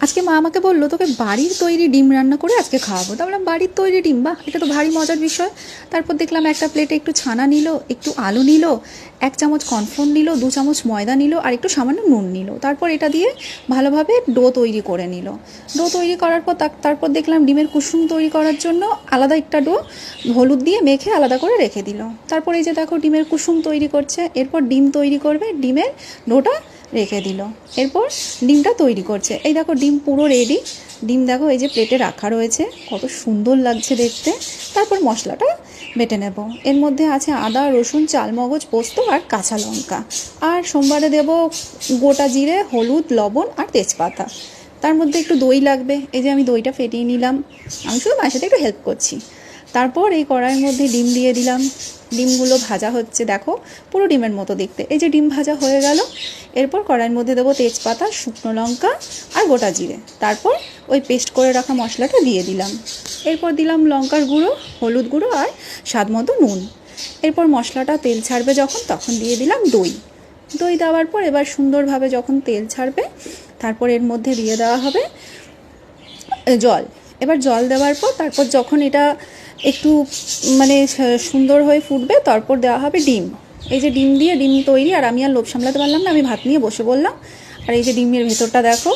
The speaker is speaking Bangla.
আজকে মা আমাকে বললো তোকে বাড়ির তৈরি ডিম রান্না করে আজকে খাওয়াবো। তা বললাম বাড়ির তৈরি ডিম, বাহ এটা তো ভারী মজার বিষয়। তারপর দেখলাম একটা প্লেটে একটু ছানা নিল, একটু আলু নিল, 1 চামচ কর্নফ্লোর নিল, 2 চামচ ময়দা নিল আর একটু সামান্য নুন নিল। তারপর এটা দিয়ে ভালোভাবে ডো তৈরি করে নিল। ডো তৈরি করার পর তারপর দেখলাম ডিমের কুসুম তৈরি করার জন্য আলাদা একটা ডো হলুদ দিয়ে মেখে আলাদা করে রেখে দিল। তারপর এই যে দেখো ডিমের কুসুম তৈরি করছে, এরপর ডিম তৈরি করবে, ডিমের ডোটা রেখে দিল। এরপর ডিমটা তৈরি করছে। এই দেখো ডিম পুরো রেডি। ডিম দেখো এই যে প্লেটে রাখা রয়েছে, কত সুন্দর লাগছে দেখতে। তারপর মশলাটা বেটে নেব। এর মধ্যে আছে আদা, রসুন, চালমগজ, পোস্ত আর কাঁচা লঙ্কা। আর সোমবারে দেব গোটা জিরে, হলুদ, লবণ আর তেজপাতা। তার মধ্যে একটু দই লাগবে, এই যে আমি দইটা ফেটিয়ে নিলাম, আমি শুধু মায়ের সাথে একটু হেল্প করছি। তারপর এই কড়াইয়ের মধ্যে ডিম দিয়ে দিলাম। ডিমগুলো ভাজা হচ্ছে, দেখো পুরো ডিমের মতো দেখতে। এই যে ডিম ভাজা হয়ে গেল। এরপর কড়াইয়ের মধ্যে দেবো তেজপাতা, শুকনো লঙ্কা আর গোটা জিরে। তারপর ওই পেস্ট করে রাখা মশলাটা দিয়ে দিলাম। এরপর দিলাম লঙ্কার গুঁড়ো, হলুদ গুঁড়ো আর স্বাদ মতো নুন। এরপর মশলাটা তেল ছাড়বে যখন, তখন দিয়ে দিলাম দই। দই দেওয়ার পর এবার সুন্দরভাবে যখন তেল ছাড়বে, তারপর এর মধ্যে দিয়ে দেওয়া হবে জল। এবার জল দেওয়ার পর তারপর যখন এটা একটু মানে সুন্দর হয়ে ফুটবে, তারপর দেওয়া হবে ডিম। এই যে ডিম দিয়ে ডিম তৈরি। আর আমি আর লোভ সামলাতে পারলাম না, আমি ভাত নিয়ে বসে বললাম। আর এই যে ডিমের ভেতরটা দেখো,